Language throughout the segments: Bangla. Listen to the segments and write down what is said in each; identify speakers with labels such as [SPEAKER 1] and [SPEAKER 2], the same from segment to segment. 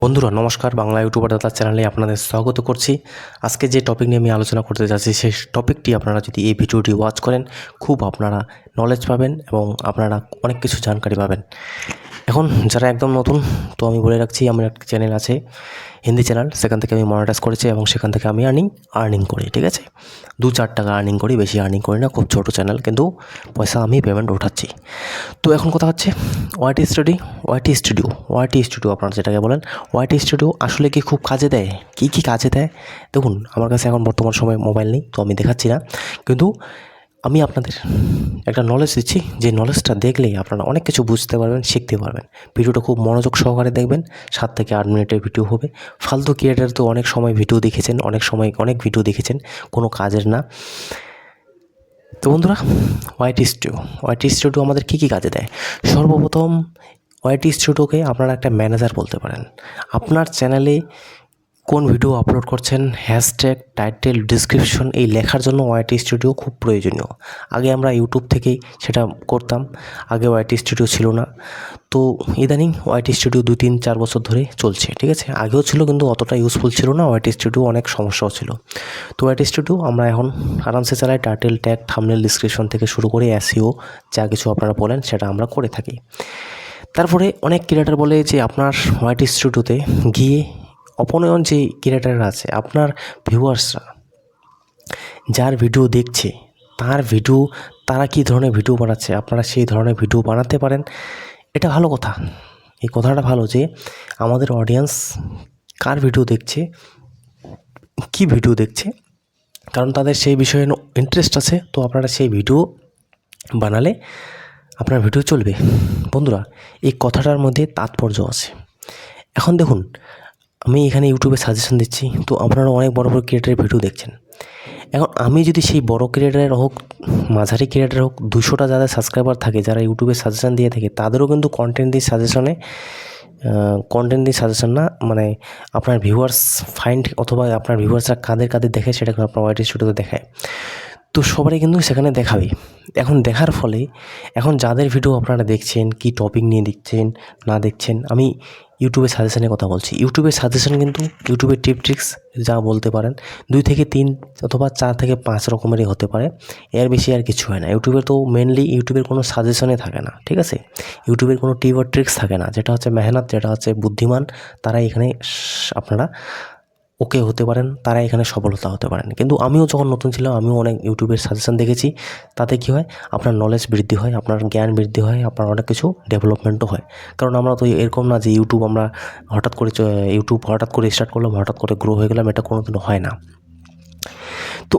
[SPEAKER 1] বন্ধুরা নমস্কার, বাংলা ইউটিউবার দাদা চ্যানেলে আপনাদের স্বাগত করছি। আজকে যে টপিক নিয়ে আমি আলোচনা করতে যাচ্ছি সেই টপিকটি আপনারা যদি এই ভিডিওটি ওয়াচ করেন খুব আপনারা নলেজ পাবেন এবং আপনারা অনেক কিছু জানকারি পাবেন। এখন যারা একদম নতুন, তো আমি বলে রাখছি, আমার একটা চ্যানেল আছে, হিন্দি চ্যানেল, সেখান থেকে আমি মনিটাইজ করেছি এবং সেখান থেকে আমি আর্নিং করি, ঠিক আছে। 2-4 টাকা আর্নিং করি, বেশি আর্নিং করি না, খুব ছোটো চ্যানেল, কিন্তু পয়সা আমি পেমেন্ট উঠাচ্ছি। তো এখন কথা হচ্ছে ওয়াইটি স্টুডিও আপনারা যেটাকে বলেন, ওয়াইটি স্টুডিও আসলে কি খুব কাজে দেয়? কী কাজে দেয় দেখুন, আমার কাছে এখন বর্তমান সময়ে মোবাইল নেই, তো আমি দেখাচ্ছি না, কিন্তু আমি আপনাদের একটা নলেজ দিচ্ছি, যে নলেজটা দেখলেই আপনারা অনেক কিছু বুঝতে পারবেন, শিখতে পারবেন। ভিডিওটা খুব মনোযোগ সহকারে দেখবেন, 7 থেকে 8 মিনিটের ভিডিও হবে। ফালতু ক্রিয়েটার তো অনেক সময় ভিডিও দেখেছেন, অনেক ভিডিও দেখেছেন, কোনো কাজের না। তো বন্ধুরা, ওয়াইটি স্টুডিও আমাদের কী কাজে দেয়? সর্বপ্রথম ওয়াইটি স্টুডিওকে আপনারা একটা ম্যানেজার বলতে পারেন। আপনার চ্যানেলে কোন ভিডিও আপলোড করছেন, হ্যাশট্যাগ, টাইটেল, ডিসক্রিপশন এই লেখার জন্য ওয়াইটি স্টুডিও খুব প্রয়োজনীয়। আগে আমরা ইউটিউব থেকেই সেটা করতাম, আগে ওয়াইটি স্টুডিও ছিল না। তো ইদানিং ওয়াইটি স্টুডিও 2-3-4 বছর ধরে চলছে, ঠিক আছে। আগেও ছিল, কিন্তু অতটা ইউজফুল ছিল না, ওয়াইটি স্টুডিও অনেক সমস্যাও ছিল। তো ওয়াইটি স্টুডিও আমরা এখন আরামসে চালাই, টাইটেল, ট্যাগ, থাম্বনেল, ডিসক্রিপশন থেকে শুরু করে এসইও যা কিছু আপনারা বলেন সেটা আমরা করে থাকি। তারপরে অনেক ক্রিয়েটার বলে যে আপনার ওয়াইটি স্টুডিওতে গিয়ে অপনয়ন যে ক্রিয়েটাররা আছে, আপনার ভিউয়ার্সরা যার ভিডিও দেখছে, তারা কী ধরনের ভিডিও বানাচ্ছে, আপনারা সেই ধরনের ভিডিও বানাতে পারেন। এটা ভালো কথা, এই কথাটা ভালো যে আমাদের অডিয়েন্স কার ভিডিও দেখছে, কী ভিডিও দেখছে, কারণ তাদের সেই বিষয়ে ইন্টারেস্ট আছে। তো আপনারা সেই ভিডিও বানালে আপনার ভিডিও চলবে। বন্ধুরা, এই কথাটার মধ্যে তাৎপর্য আছে। এখন দেখুন, আমি এখানে ইউটিউবে সাজেশন দিচ্ছি, তো আপনারা অনেক বড় ক্রিয়েটারের ভিডিও দেখছেন। এখন আমি যদি সেই বড় ক্রিয়েটারের হোক, মাঝারি ক্রিয়েটার হোক, 200টা যাদের সাবস্ক্রাইবার থাকে, যারা ইউটিউবে সাজেশন দিয়ে থাকে, তাদেরও কিন্তু কন্টেন্ট দিই সাজেশন না, মানে আপনার ভিউয়ার্স ফাইন্ড, অথবা আপনার ভিউয়ার্সরা কাদের দেখে সেটা কিন্তু আপনার ওয়াইটি স্টুডিওতে দেখায়। তো সবারই কিন্তু সেখানে দেখাবে। এখন দেখার ফলে এখন যাদের ভিডিও আপনারা দেখছেন, কি টপিক নিয়ে দেখছেন না দেখছেন, আমি ইউটিউবের সাজেশনের কথা বলছি। ইউটিউবের সাজেশন কিন্তু ইউটিউবের টিপ ট্রিক্স যা বলতে পারেন 2 থেকে 3 অথবা 4 থেকে 5 রকমেরই হতে পারে, এর বেশি আর কিছু হয় না। ইউটিউবের তো মেনলি ইউটিউবের কোনো সাজেশনে থাকে না, ঠিক আছে। ইউটিউবের কোনো টিপ আর ট্রিক্স থাকে না, যেটা হচ্ছে মেহনত, যেটা হচ্ছে বুদ্ধিমান, তারা এখানে আপনারা ওকে হতে পারেন, তারা এখানে সফলতা হতে পারেন। কিন্তু আমিও যখন নতুন ছিলাম, আমিও অনেক ইউটিউবের সাজেশন দেখেছি। তাতে কী হয়, আপনার নলেজ বৃদ্ধি হয়, আপনার জ্ঞান বৃদ্ধি হয়, আপনার অনেক কিছু ডেভেলপমেন্টও হয়। কারণ আমরা তো এরকম না যে ইউটিউব হঠাৎ করে স্টার্ট করলাম, হঠাৎ করে গ্রো হয়ে গেলাম, এটা কোনোদিনও হয় না। তো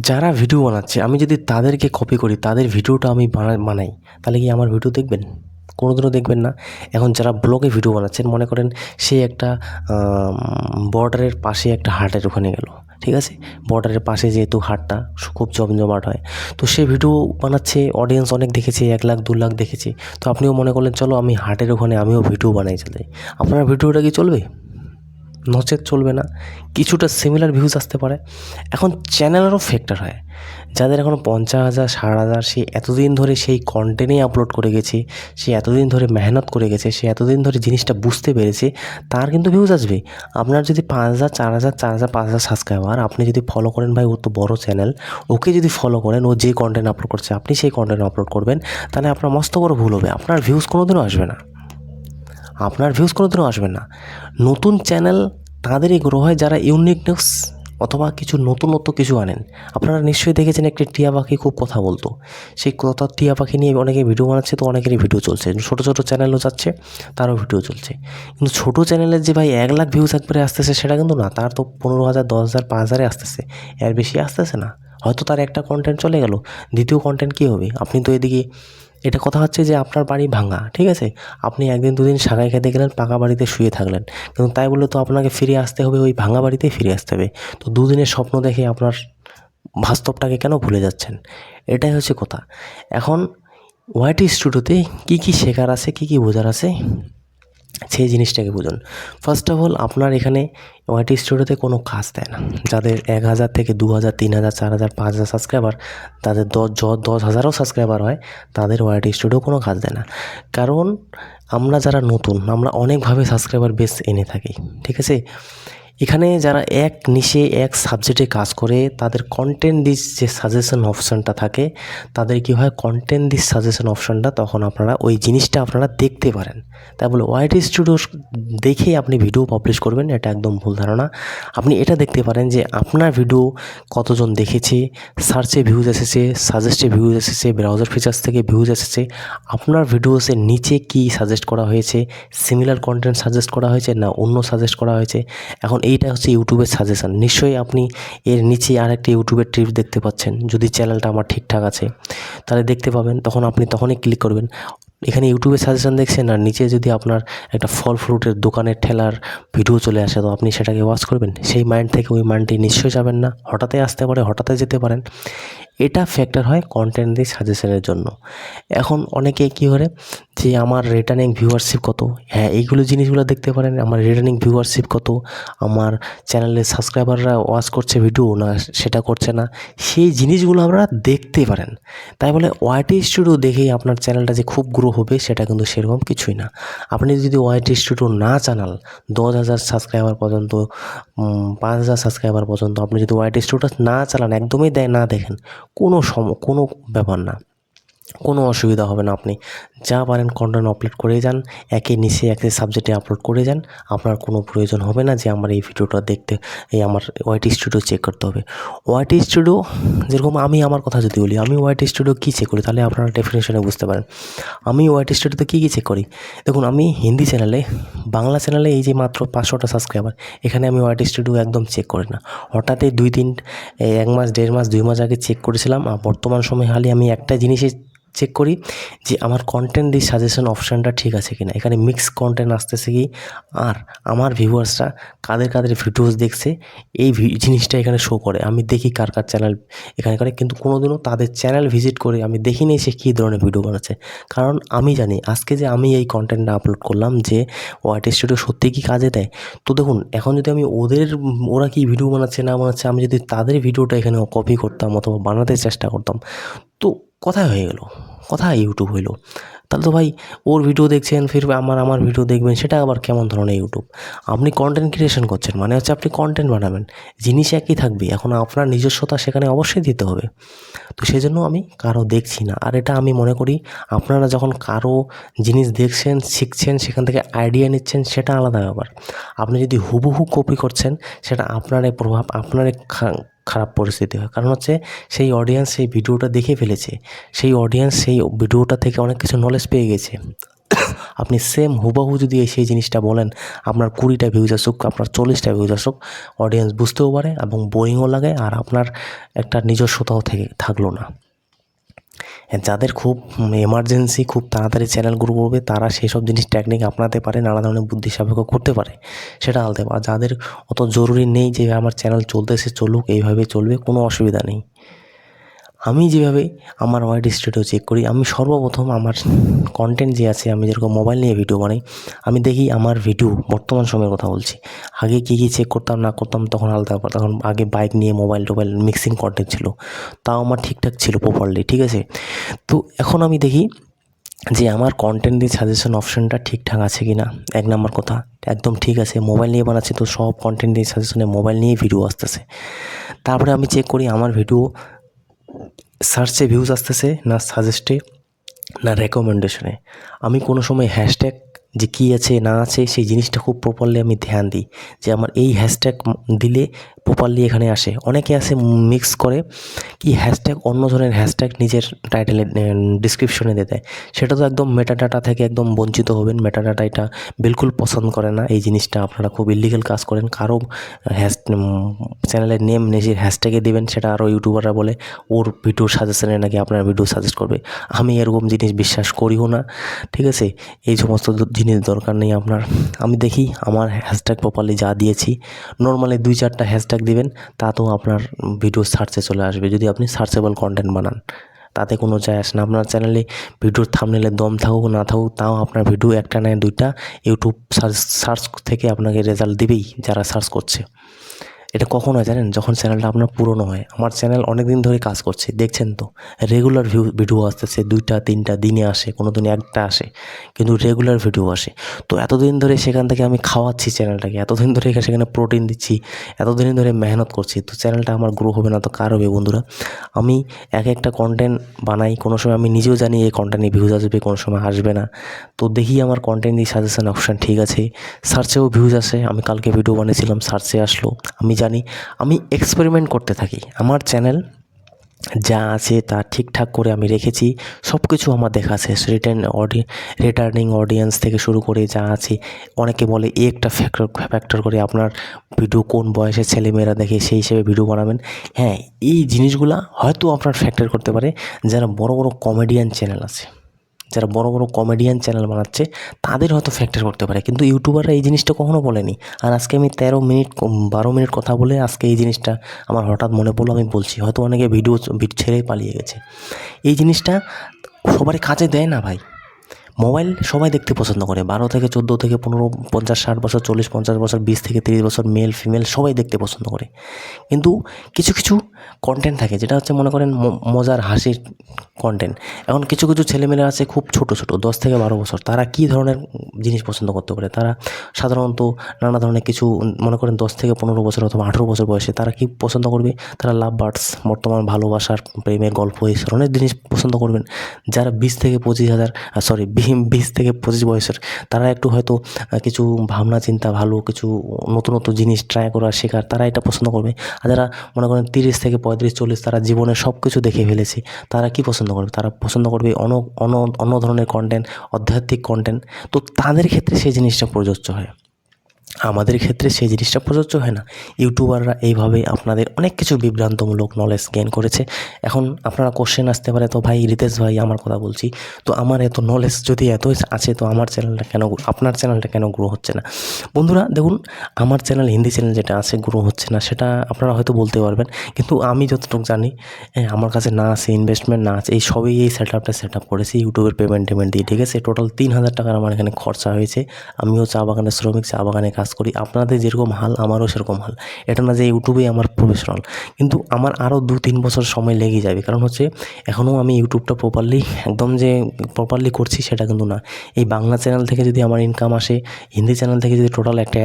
[SPEAKER 1] যারা ভিডিও বানাচ্ছে, আমি যদি তাদেরকে কপি করি, তাদের ভিডিওটা আমি বানাই, তাহলে কি আমার ভিডিও দেখবেন? কোনোদিনও দেখবেন না। এখন যারা ব্লগে ভিডিও বানাচ্ছেন, মনে করেন সে একটা বর্ডারের পাশে একটা হাটের ওখানে গেল, ঠিক আছে। বর্ডারের পাশে যেহেতু হাটটা খুব জমজমাট হয়, তো সে ভিডিও বানাচ্ছে, অডিয়েন্স অনেক দেখেছে, 1 লাখ 2 লাখ দেখেছে। তো আপনিও মনে করলেন চলো আমি হাটের ওখানে আমিও ভিডিও বানাই চলে, আপনার ভিডিওটা কি চলবে? নচেত চলবে না। কিছুটা সিমিলার ভিউজ আসতে পারে। এখন চ্যানেলেরও ফ্যাক্টর হয়। যাদের এখনও 50,000 60,000, সে এতদিন ধরে সেই কন্টেন্টেই আপলোড করে গেছে, সে এতদিন ধরে মেহনত করে গেছে, সে এতদিন ধরে জিনিসটা বুঝতে পেরেছে, তার কিন্তু ভিউজ আসবে। আপনার যদি 5,000 4,000 4,000 5,000 সাবস্ক্রাইবার, আপনি যদি ফলো করেন, ভাই ও তো বড় চ্যানেল, ওকে যদি ফলো করেন, ও যে কন্টেন্ট আপলোড করছে আপনি সেই কন্টেন্ট আপলোড করবেন, তাহলে আপনার মস্ত বড় ভুল হবে। আপনার ভিউজ কোনোদিনও আসবে না। নতুন চ্যানেল তাদেরই গ্রো হয় যারা ইউনিকনেস অথবা কিছু নতুনত্ব কিছু আনেন। আপনারা নিশ্চয়ই দেখেছেন একটি টিয়া পাখি খুব কথা বলতো, সেই টিয়া পাখি নিয়ে অনেকে ভিডিও বানাচ্ছে, তো অনেকেরই ভিডিও চলছে। ছোটো চ্যানেলও যাচ্ছে, তারও ভিডিও চলছে। কিন্তু ছোটো চ্যানেলের যে ভাই 1 লাখ ভিউজ একবারে আসতেছে, সেটা কিন্তু না। তার তো 15,000 10,000 5,000 আসতেছে, এর বেশি আসতেছে না। হয়তো তার একটা কন্টেন্ট চলে গেল, দ্বিতীয় কন্টেন্ট কী হবে? আপনি তো এদিকে, এটা কথা হচ্ছে যে আপনার বাড়ি ভাঙা, ঠিক আছে, আপনি 1 দিন 2 দিন সাগাই খেতে গেলেন, পাকা বাড়িতে শুয়ে থাকলেন, কিন্তু তাই বলে তো আপনাকে ফিরে আসতে হবে, ওই ভাঙা বাড়িতেই ফিরে আসতে হবে। তো 2 দিনের স্বপ্ন দেখে আপনার বাস্তবটাকে কেন ভুলে যাচ্ছেন? এটাই হচ্ছে কথা। এখন ওয়াইটি স্টুডিওতে কী শেখার আছে, কী বোঝার আছে, সেই জিনিসটাকে বুঝুন। ফার্স্ট অফ অল, আপনার এখানে ওয়াইটি স্টুডিওতে কোনো কাজ দেয় না। যাদের 1,000 থেকে 2,000 3,000 4,000 5,000 সাবস্ক্রাইবার, তাদের 10,000ও সাবস্ক্রাইবার হয়, তাদের ওয়াইটি স্টুডিও কোনো কাজ দেয় না। কারণ আমরা যারা নতুন আমরা অনেকভাবে সাবস্ক্রাইবার বেস এনে থাকি, ঠিক আছে। এখানে যারা এক নিশে এক সাবজেক্টে কাজ করে তাদের কন্টেন্ট দিস যে সাজেশন অপশানটা থাকে, তাদের কী হয় কন্টেন্ট দিস সাজেশন অপশানটা, তখন আপনারা ওই জিনিসটা আপনারা দেখতে পারেন। তাই বলে ওয়াইটি স্টুডিও দেখেই আপনি ভিডিও পাবলিশ করবেন, এটা একদম ভুল ধারণা। আপনি এটা দেখতে পারেন যে আপনার ভিডিও কতজন দেখেছে, সার্চে ভিউজ এসেছে, সাজেস্টে ভিউজ এসেছে, ব্রাউজার ফিচার্স থেকে ভিউজ এসেছে, আপনার ভিডিওসের নিচে কি সাজেস্ট করা হয়েছে, সিমিলার কন্টেন্ট সাজেস্ট করা হয়েছে না অন্য সাজেস্ট করা হয়েছে। এখন এইটা হচ্ছে ইউটিউবের সাজেশন। নিশ্চয়ই আপনি এর নিচে আরেকটি ইউটিউবের টিপস দেখতে পাচ্ছেন। যদি চ্যানেলটা আমার ঠিকঠাক আছে তাহলে দেখতে পাবেন, তখন আপনি তখনই ক্লিক করবেন। এখানে ইউটিউবের সাজেশন দেখছেন আর নিচে যদি আপনার একটা ফল ফ্রুটের দোকানের ঠেলার ভিডিও চলে আসে, তো আপনি সেটাকে ওয়াচ করবেন? সেই মাইন্ড থেকে ওই মাইন্ডে নিশ্চয়ই যাবেন না। হঠাৎই আসতে পারে, হঠাৎই যেতে পারেন। এটা ফ্যাক্টর হয় কন্টেন্ট দিয়ে সাজেশনের জন্য। এখন অনেকে কী করে যে আমার রিটার্নিং ভিউয়ারশিপ কত, হ্যাঁ এইগুলো জিনিসগুলো দেখতে পারেন। আমার রিটার্নিং ভিউয়ারশিপ কত, আমার চ্যানেলের সাবস্ক্রাইবাররা ওয়াচ করছে ভিডিও না সেটা করছে না, সেই জিনিসগুলো আপনারা দেখতে পারেন। তাই বলে ওয়াইটি স্টুডিও দেখেই আপনার চ্যানেলটা যে খুব গ্রো হবে সেটা কিন্তু সেরকম কিছুই না। আপনি যদি ওয়াইটি স্টুডিও না চ্যানেল 10,000 সাবস্ক্রাইবার পর্যন্ত, 5,000 সাবস্ক্রাইবার পর্যন্ত আপনি যদি ওয়াইটি স্টুডিওটা না চালান, একদমই না দেখেন, কোনো ব্যাপার না, কোনো অসুবিধা হবে না। আপনি যা পারেন কন্টেন্ট আপলোড করে যান, একের নিচে একের সাবজেক্টে আপলোড করে যান। আপনার কোনো প্রয়োজন হবে না যে আমার এই ভিডিওটা দেখতে আমার ওয়াইটি স্টুডিও চেক করতে হবে। ওয়াইটি স্টুডিও যেরকম আমি আমার কথা যদি বলি, আমি ওয়াইটি স্টুডিও কী চেক করি তাহলে আপনারা ডেফিনেশনে বুঝতে পারেন। আমি ওয়াইটি স্টুডিওতে কী চেক করি, দেখুন আমি হিন্দি চ্যানেলে, বাংলা চ্যানেলে এই যে মাত্র 500টা সাবস্ক্রাইবার, এখানে আমি ওয়াইটি স্টুডিও একদম চেক করি না। হঠাৎই 1 মাস 1.5 মাস 2 মাস আগে চেক করেছিলাম। আর বর্তমান সময়ে খালি আমি একটা জিনিসই চেক করি যে আমার কন্টেন্ট দিয়ে সাজেশন অপশানটা ঠিক আছে কিনা, এখানে মিক্স কন্টেন্ট আসতেছে কি, আর আমার ভিউয়ার্সরা কাদের ভিডিওস দেখছে এই জিনিসটা এখানে শো করে। আমি দেখি কার চ্যানেল এখানে করে, কিন্তু কোনোদিনও তাদের চ্যানেল ভিজিট করে আমি দেখিনি সে কী ধরনের ভিডিও বানাচ্ছে। কারণ আমি জানি আজকে যে আমি এই কন্টেন্টটা আপলোড করলাম যে ওয়াইটি স্টুডিও সত্যিই কি কাজে দেয়। তো দেখুন এখন যদি আমি ওরা কি ভিডিও বানাচ্ছে না বানাচ্ছে, আমি যদি তাদের ভিডিওটা এখানে কপি করতাম অথবা বানাতে চেষ্টা করতাম, তো কথায় হয়ে গেল, কথায় ইউটিউব হইল। তাহলে তো ভাই ওর ভিডিও দেখছেন ফির আমার ভিডিও দেখবেন, সেটা আবার কেমন ধরনের ইউটিউব? আপনি কন্টেন্ট ক্রিয়েশন করছেন মানে হচ্ছে আপনি কন্টেন্ট বানাবেন, জিনিস একই থাকবে, এখন আপনার নিজস্বতা সেখানে অবশ্যই দিতে হবে। তো সেই জন্য আমি কারো দেখছি না। আর এটা আমি মনে করি আপনারা যখন কারো জিনিস দেখছেন, শিখছেন, সেখান থেকে আইডিয়া নিচ্ছেন, সেটা আলাদা ব্যাপার। আপনি যদি হুবহু কপি করছেন, সেটা আপনারই প্রভাব, আপনারই খারাপ পরিস্থিতি হয়। কারণ হচ্ছে সেই অডিয়েন্স সেই ভিডিওটা দেখে ফেলেছে, সেই অডিয়েন্স সেই ভিডিওটা থেকে অনেক কিছু নলেজ পেয়ে গেছে। আপনি সেম হুবহু যদি সেই জিনিসটা বলেন, আপনার 20টা ভিউজ আসুক, আপনার 40টা ভিউজ আসুক, অডিয়েন্স বুঝতেও পারে এবং বোরিংও লাগে, আর আপনার একটা নিজস্বতাও থাকলো না। যাদের খুব এমার্জেন্সি, খুব তাড়াতাড়ি চ্যানেল গ্রো করবে, তারা সেসব জিনিস টেকনিক আপনাতে পারে, নানা ধরনের বুদ্ধি সাপেক্ষ করতে পারে, সেটা আলাদা। আর যাদের অত জরুরি নেই যে আমার চ্যানেল চলতেছে চলুক, এইভাবে চলবে, কোনো অসুবিধা নেই। আমি যেভাবে আমার ওয়াইটি স্টুডিও চেক করি, আমি সর্বপ্রথম আমার কন্টেন্ট যে আছে, আমি যেরকম মোবাইল নিয়ে ভিডিও বানাই, আমি দেখি আমার ভিডিও বর্তমান সময়ের কথা বলছি, আগে কী চেক করতাম না করতাম তখন আলাদা ব্যাপার। তখন আগে বাইক নিয়ে মোবাইল মিক্সিং কন্টেন্ট ছিল, তাও আমার ঠিকঠাক ছিল প্রপারলি, ঠিক আছে। তো এখন আমি দেখি যে আমার কন্টেন্ট দিয়ে সাজেশন অপশানটা ঠিকঠাক আছে কি না। 1 নাম্বার কথা একদম ঠিক আছে, মোবাইল নিয়ে বানাচ্ছি তো সব কন্টেন্ট দিয়ে সাজেশনে মোবাইল নিয়েই ভিডিও আসতেছে। তারপরে আমি চেক করি আমার ভিডিও সার্চে ভিউজ আসতেছে না সাজেস্টে না রেকমেন্ডেশনে। আমি কোনো সময় হ্যাশট্যাগ যে কী আছে না আছে সেই জিনিসটা খুব প্রপারলি আমি ধ্যান দিই যে আমার এই হ্যাশট্যাগ দিলে প্রপারলি এখানে আসে। অনেকে আসে মিক্স করে কি হ্যাশট্যাগ, অন্য ধরনের হ্যাশট্যাগ নিজের টাইটেলে ডিসক্রিপশনে দিয়ে দেয়, সেটা তো একদম মেটাডাটা থেকে একদম বঞ্চিত হবেন। মেটাডাটা এটা বিলকুল পছন্দ করে না, এই জিনিসটা আপনারা খুব ইলিগাল কাজ করেন। কারো চ্যানেলের নেম নিজের হ্যাশট্যাগে দেবেন, সেটা আরও ইউটিউবাররা বলে ওর ভিডিও সাজেশনে নাকি আপনার ভিডিও সাজেস্ট করবে। আমি এরকম জিনিস বিশ্বাস করিও না, ঠিক আছে। এই সমস্ত জিনিস দরকার নেই আপনার। আমি দেখি আমার হ্যাশট্যাগ প্রপারলি যা দিয়েছি, নর্মালি 2-4টা হ্যাশট্যাগ দিবেন, তাতেও আপনার ভিডিও সার্চে চলে আসবে যদি আপনি সার্চেবল কন্টেন্ট বানান। তাতে কোনো যায় আসে না। আপনার চ্যানেলে ভিডিওর থাম্বনেলে দম থাকুক না থাকুক, তাও আপনার ভিডিও একটা নয় 2টা ইউটিউব সার্চ থেকে আপনাকে রেজাল্ট দিবেই যারা সার্চ করছে। এটা কখন হয় জানেন? যখন চ্যানেলটা আপনার পুরনো হয়। আমার চ্যানেল অনেক দিন ধরে কাজ করছে, দেখছেন তো। রেগুলার ভিডিও আসতেছে, ২টা ৩টা দিনে আসে, কোনো দিন ১টা আসে, কিন্তু রেগুলার ভিডিও আসে। তো এতদিন ধরে সেখান থেকে আমি খাওয়াচ্ছি চ্যানেলটাকে, এতদিন ধরে সেখানে প্রোটিন দিচ্ছি, এতদিন ধরে মেহনত করছি, তো চ্যানেলটা আমার গ্রো হবে না তো কার হবে বন্ধুরা? আমি একটা কন্টেন্ট বানাই, কোনো সময় আমি নিজেও জানি এই কন্টেন্টে ভিউজ আসবে, কোনো সময় আসবে না। তো দেখি আমার কন্টেন্ট দিয়ে সাজেশন অপশান ঠিক আছে, সার্চেও ভিউজ আসে। আমি কালকে ভিডিও বানিয়েছিলাম, সার্চে আসলো। আমি জানি, আমি এক্সপেরিমেন্ট করতে থাকি। আমার চ্যানেল যা আছে তা ঠিকঠাক করে আমি রেখেছি, সব কিছু আমার দেখা আছে। রিটার্নিং অডিয়েন্স থেকে শুরু করে যা আছে, অনেকে বলে এই একটা ফ্যাক্টর করে আপনার ভিডিও কোন বয়সের ছেলেমেয়েরা দেখে সেই হিসেবে ভিডিও বানাবেন। হ্যাঁ, এই জিনিসগুলা হয়তো আপনার ফ্যাক্টর করতে পারে। যারা বড় বড় কমেডিয়ান চ্যানেল আছে, যারা বড় বড় কমেডিয়ান চ্যানেল বানাচ্ছে, তাদের হয়তো ফ্যাক্টর করতে পারে, কিন্তু ইউটিউবাররা এই জিনিসটা কখনো বলেনি। আর আজকে আমি 13 মিনিট 12 মিনিট কথা বলে আজকে এই জিনিসটা আমার হঠাৎ মনে পড়লো, আমি বলছি। হয়তো অনেকে ভিডিও ছেড়েই পালিয়ে গেছে। এই জিনিসটা সবারই কাজে দেয় না ভাই। মোবাইল সবাই দেখতে পছন্দ করে, 12 থেকে 14 থেকে 15, 50, 60 বছর, 40, 50 বছর, 20 থেকে 30 বছর, মেল ফিমেল সবাই দেখতে পছন্দ করে। কিন্তু কিছু কিছু কন্টেন্ট থাকে যেটা হচ্ছে মনে করেন মজার হাসির কন্টেন্ট। এখন কিছু কিছু ছেলেমেয়েরা আছে খুব ছোট ছোট, 10 থেকে 12 বছর, তারা কী ধরনের জিনিস পছন্দ করতে পারে? তারা সাধারণত নানা ধরনের কিছু, মনে করেন 10 থেকে 15 বছর অথবা 18 বছর বয়সে তারা কি পছন্দ করবে? তারা লাভ বার্ডস, বর্তমান ভালোবাসার, প্রেমের গল্প, এই ধরনের জিনিস পছন্দ করবেন। যারা 20 থেকে 25 থেকে 25 বয়সের, তারা একটু হয়তো কিছু ভাবনা চিন্তা, ভালো কিছু নতুন নতুন জিনিস ট্রাই করার, শেখার, তারা এটা পছন্দ করবে। আর যারা মনে করেন 30 থেকে 35 40, তারা জীবনের সব কিছু দেখে ফেলেছে, তারা কি পছন্দ করবে? তারা পছন্দ করবে অন্য ধরনের কন্টেন্ট, আধ্যাত্মিক কন্টেন্ট। তো তাদের ক্ষেত্রে সেই জিনিসটা প্রযোজ্য হয়, আমাদের ক্ষেত্রে সেই জিনিসটা প্রযোজ্য হয় না। ইউটিউবাররা এইভাবে আপনাদের অনেক কিছু বিভ্রান্তমূলক নলেজ গেইন করেছে। এখন আপনারা কোশ্চেন আসতে পারে, তো ভাই রিতেশ ভাই, আমার কথা বলছি, তো আমার এত নলেজ যদি এত আছে, তো আমার চ্যানেলটা কেন, আপনার চ্যানেলটা কেন গ্রো হচ্ছে না? বন্ধুরা দেখুন, আমার চ্যানেল, হিন্দি চ্যানেল যেটা আছে, গ্রো হচ্ছে না, সেটা আপনারা হয়তো বলতে পারবেন, কিন্তু আমি যতটুকু জানি, আমার কাছে না আছে ইনভেস্টমেন্ট, না আছে এই সবই, এই সেট আপ করেছি ইউটিউবের পেমেন্ট দিয়ে, ঠিক আছে? টোটাল 3000 টাকার আমার এখানে খরচা হয়েছে। আমিও চা বাগানের শ্রমিক, চা বাগানে কাজ করি। আপনাদের যেরকম হাল, আমারও সেরকম হাল। এটা না যে ইউটিউবেই আমার প্রফেশনাল, কিন্তু আমার আরও 2-3 বছর সময় লেগে যাবে। কারণ হচ্ছে এখনও আমি ইউটিউবটা একদম যে প্রপারলি করছি সেটা কিন্তু না। এই বাংলা চ্যানেল থেকে যদি আমার ইনকাম আসে, হিন্দি চ্যানেল থেকে যদি টোটাল একটা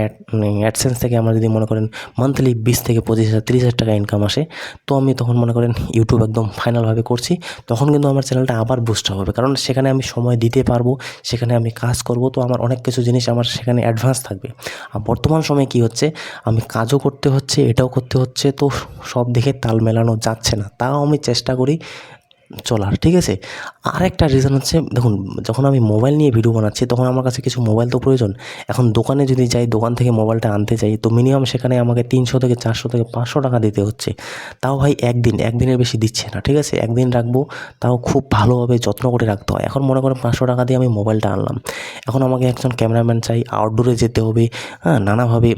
[SPEAKER 1] অ্যাডসেন্স থেকে আমার যদি মনে করেন মান্থলি 20 থেকে 25,000 30,000 টাকা ইনকাম আসে, তো আমি তখন মনে করেন ইউটিউব একদম ফাইনালভাবে করছি। তখন কিন্তু আমার চ্যানেলটা আবার বুস্ট হবে, কারণ সেখানে আমি সময় দিতে পারবো, সেখানে আমি কাজ করব, তো আমার অনেক কিছু জিনিস আমার সেখানে অ্যাডভান্স থাকবে। আর বর্তমান সময়ে কী হচ্ছে, আমি কাজও করতে হচ্ছে, এটাও করতে হচ্ছে, তো সব দিকে তাল মেলানো যাচ্ছে না। তাও আমি চেষ্টা করি চলার, ঠিক আছে? আরেকটা রিজন হচ্ছে, দেখুন, যখন আমি মোবাইল নিয়ে ভিডিও বানাচ্ছি, তখন আমার কাছে কিছু মোবাইল তো প্রয়োজন। এখন দোকানে যদি যাই, দোকান থেকে মোবাইলটা আনতে যাই, তো মিনিমাম সেখানে আমাকে 300 থেকে 400 থেকে 500 টাকা দিতে হচ্ছে। তাও ভাই একদিনের বেশি দিচ্ছে না, ঠিক আছে? একদিন রাখবো, তাও খুব ভালোভাবে যত্ন করে রাখতে হয়। এখন মনে করেন 500 টাকা দিয়ে আমি মোবাইলটা আনলাম, এখন আমাকে একজন ক্যামেরাম্যান চাই, আউটডোরে যেতে হবে, হ্যাঁ, নানাভাবে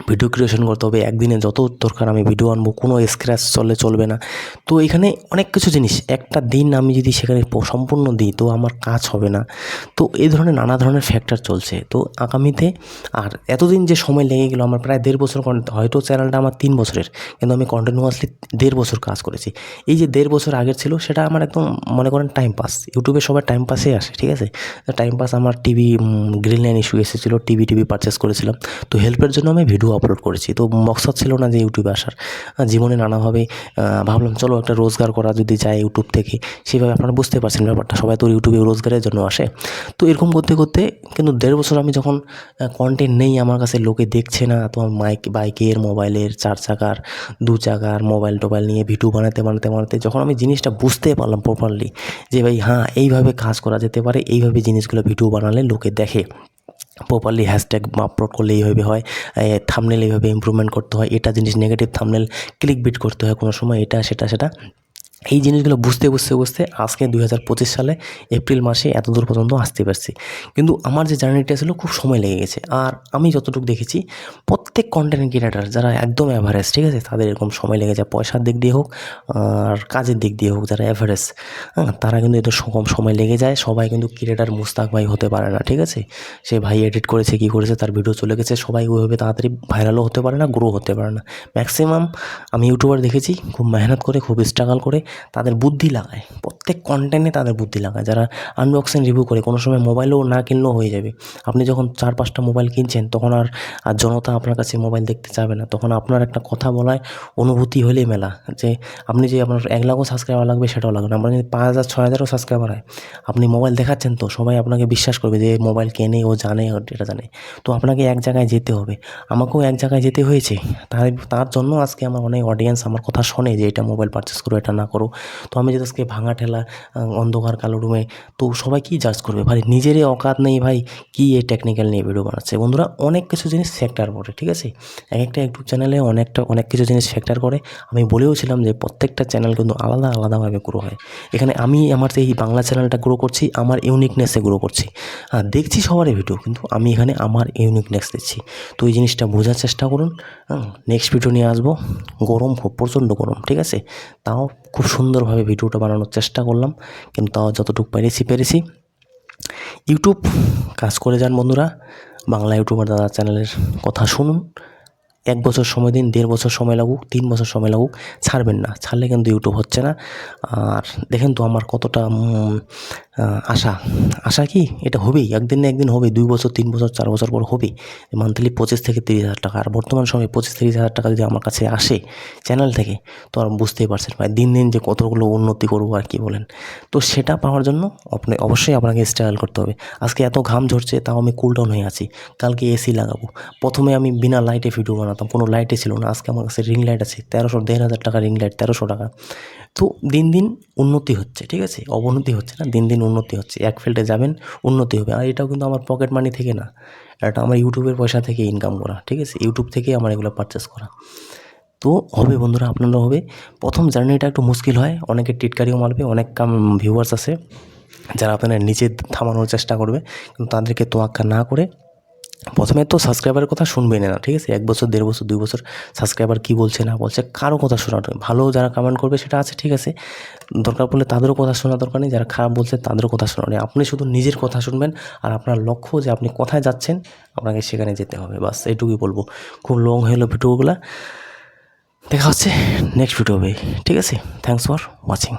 [SPEAKER 1] ভিডিও ক্রিয়েশন করতে হবে। একদিনে যত দরকার আমি ভিডিও আনবো, কোনো স্ক্র্যাচ চলবে না। তো এখানে অনেক কিছু জিনিস, একটা দিন আমি যদি সেখানে সম্পূর্ণ দিই, তো আমার কাজ হবে না। তো এই ধরনের নানা ধরনের ফ্যাক্টর চলছে। তো আগামীতে, আর এতদিন যে সময় লেগে গেলো, আমার প্রায় 1.5 বছর, হয়তো চ্যানেলটা আমার 3 বছরের, কিন্তু আমি কন্টিনিউয়াসলি 1.5 বছর কাজ করেছি। এই যে 1.5 বছর আগের ছিল, সেটা আমার একদম মনে করেন টাইম পাস। ইউটিউবে সবাই টাইম পাসে আসে, ঠিক আছে? টাইম পাস, আমার টিভি গ্রিন লাইন ইস্যু এসেছিলো, টিভি পারচেস করেছিলাম, তো হেল্পের জন্য আমি ভিডিও আপলোড করেছি। তো মকসদ ছিল না যে ইউটিউবে আসার, জীবনে নানাভাবে ভাবলাম চলো একটা রোজগার করা যদি যায় ইউটিউব থেকে, সেভাবে আপনারা বুঝতে পারছেন ব্যাপারটা, সবাই তো ইউটিউবে রোজগারের জন্য আসে। তো এরকম করতে করতে কিন্তু 1.5 বছর আমি যখন কন্টেন্ট নেই, আমার কাছে লোকে দেখছে না, তো আমি বাইকের, মোবাইলের, 4 চাকার, 2 চাকার মোবাইল টোবাইল নিয়ে ভিডিও বানাতে যখন আমি জিনিসটা বুঝতে পারলাম প্রপারলি, যে ভাই হ্যাঁ, এইভাবে কাজ করা যেতে পারে, এইভাবে জিনিসগুলো ভিডিও বানালে লোকে দেখে, প্রপারলি হ্যাশট্যাগ আপলোড করলে এইভাবে হয়, থাম্বনেল এইভাবে ইমপ্রুভমেন্ট করতে হয়, এটা জিনিস নেগেটিভ থাম্বনেল ক্লিক বিট করতে হয় কোনো সময়, এটা সেটা এই জিনিসগুলো বুঝতে আজকে 2025 সালে এপ্রিল মাসে এত দূর পর্যন্ত আসতে পারছি। কিন্তু আমার যে জার্নিটা ছিল খুব সময় লেগে গেছে। আর আমি যতটুকু দেখেছি প্রত্যেক কন্টেন্ট ক্রিয়েটার যারা একদম এভারেজ, ঠিক আছে? তাদের এরকম সময় লেগে যায়, পয়সার দিক দিয়ে হোক আর কাজের দিক দিয়ে হোক, যারা এভারেজ, হ্যাঁ, তারা কিন্তু এত কম সময় লেগে যায়। সবাই কিন্তু ক্রিয়েটার মুস্তাক ভাই হতে পারে না, ঠিক আছে? সে ভাই এডিট করেছে, কী করেছে, তার ভিডিও চলে গেছে, সবাই ওইভাবে তাড়াতাড়ি ভাইরালও হতে পারে না, গ্রো হতে পারে না। ম্যাক্সিমাম আমি ইউটিউবার দেখেছি খুব মেহনত করে, খুব স্ট্রাগল করে তাদের বুদ্ধি লাগায়, প্রত্যেক কন্টেন্টে তাদের বুদ্ধি লাগায়। যারা আনবক্সিং রিভিউ করে, কোনো সময় মোবাইলও না কিনলেও হয়ে যাবে। আপনি যখন 4-5টা মোবাইল কিনছেন তখন আর জনতা আপনার কাছে মোবাইল দেখতে চাবে না, তখন আপনার একটা কথা বলায় অনুভূতি হলেই মেলা, যে আপনি যে আপনার 1 লাখও সাবস্ক্রাইবার লাগবে সেটাও লাগবে না, আপনার যদি 5,000 6,000ও সাবস্ক্রাইবার হয়, আপনি মোবাইল দেখাচ্ছেন তো সবাই আপনাকে বিশ্বাস করবে যে মোবাইল কেনে, ও জানে, ও এটা জানে। তো আপনাকে এক জায়গায় যেতে হবে, আমাকেও এক জায়গায় যেতে হয়েছে। তার জন্য আজকে আমার অনেক অডিয়েন্স আমার কথা শোনে যে এটা মোবাইল পারচেস করো, এটা না করো। তো আমি যদি আজকে ভাঙা ঠেলা অন্ধকার কালো রুমে, তো সবাই কী জাজ করবে? ভাই নিজেরই অকাত নেই ভাই, কী এই টেকনিক্যাল নিয়ে ভিডিও বানাচ্ছে। বন্ধুরা, অনেক কিছু জিনিস ফ্যাক্টর করে, ঠিক আছে? একটা ইউটিউব চ্যানেলে অনেক কিছু জিনিস ফ্যাক্টর করে। আমি বলেওছিলাম যে প্রত্যেকটা চ্যানেল কিন্তু আলাদাভাবে গ্রো হয়। এখানে আমি আমার এই বাংলা চ্যানেলটা গ্রো করছি আমার ইউনিকনেসে গ্রো করছি। হ্যাঁ, দেখছি সবারই ভিডিও, কিন্তু আমি এখানে আমার ইউনিকনেস দিচ্ছি। তো এই জিনিসটা বোঝার চেষ্টা করুন। নেক্সট ভিডিও নিয়ে আসবো। গরম, খুব প্রচণ্ড গরম, ঠিক আছে? তাও খুব সুন্দরভাবে ভিডিওটা বানানোর চেষ্টা করলাম, কিন্তু তাও যতটুকু পেরেছি। ইউটিউব কাজ করে যান বন্ধুরা, বাংলা ইউটিউবার দাদা চ্যানেলের কথা শুনুন। 1 বছর সময় দিন, 1.5 বছর সময় লাগুক, 3 বছর সময় লাগুক, ছাড়বেন না। ছাড়লে কিন্তু ইউটিউব হচ্ছে না। আর দেখেন তো আমার কতটা আশা কি এটা হবেই, একদিন না একদিন হবে, 2 বছর, 3 বছর, 4 বছর পর হবে। মান্থলি 25 থেকে 30,000 টাকা। আর বর্তমান সময়ে 25-30,000 টাকা যদি আমার কাছে আসে চ্যানেল থেকে, তো আর বুঝতেই পারছেন ভাই দিন যে কতগুলো উন্নতি করবো আর কি বলেন। তো সেটা পাওয়ার জন্য অবশ্যই আপনাকে স্ট্রাগল করতে হবে। আজকে এত ঘাম ঝরছে, তাও আমি কুল ডাউন হয়ে আছি। কালকে এসি লাগাবো। প্রথমে আমি বিনা লাইটে ভিডিও বানাতাম, কোনো লাইটই ছিল না। আজকে আমার কাছে রিং লাইট আছে, 1,500 টাকা রিং লাইট, 1300 টাকা। তো দিন উন্নতি হচ্ছে, ঠিক আছে? অবনতি হচ্ছে না, দিন উন্নতি হচ্ছে। এক ফিল্ডে যাবেন, উন্নতি হবে। আর এটাও কিন্তু আমার পকেট মানি থেকে না, এটা আমার ইউটিউবের পয়সা থেকে ইনকাম করা, ঠিক আছে? ইউটিউব থেকেই আমার এগুলো পারচেস করা। তো হবে বন্ধুরা, আপনারও হবে। প্রথম জার্নিটা একটু মুশকিল হয়, অনেকে টিটকারিও মারবে, অনেক ভিউয়ার্স আছে যারা আপনার নিচে থামানোর চেষ্টা করবে, কিন্তু তাদেরকে তোয়াক্কা না করে প্রথমে তো সাবস্ক্রাইবারের কথা শুনবেন না, ঠিক আছে? 1 বছর, 1.5 বছর, 2 বছর সাবস্ক্রাইবার কী বলছে না বলছে কারো কথা শোনা নয়। ভালো যারা কমেন্ট করবে সেটা আছে, ঠিক আছে? দরকার পড়লে তাদেরও কথা শোনা দরকার নেই, যারা খারাপ বলছে তাদেরও কথা শোনা নেই। আপনি শুধু নিজের কথা শুনবেন, আর আপনার লক্ষ্য যে আপনি কোথায় যাচ্ছেন আপনাকে সেখানে যেতে হবে, বাস এইটুকুই বলবো। খুব লং হয়ে গেলো ভিডিওগুলো, দেখা হচ্ছে নেক্সট ভিডিও হবে, ঠিক আছে? Thanks for watching.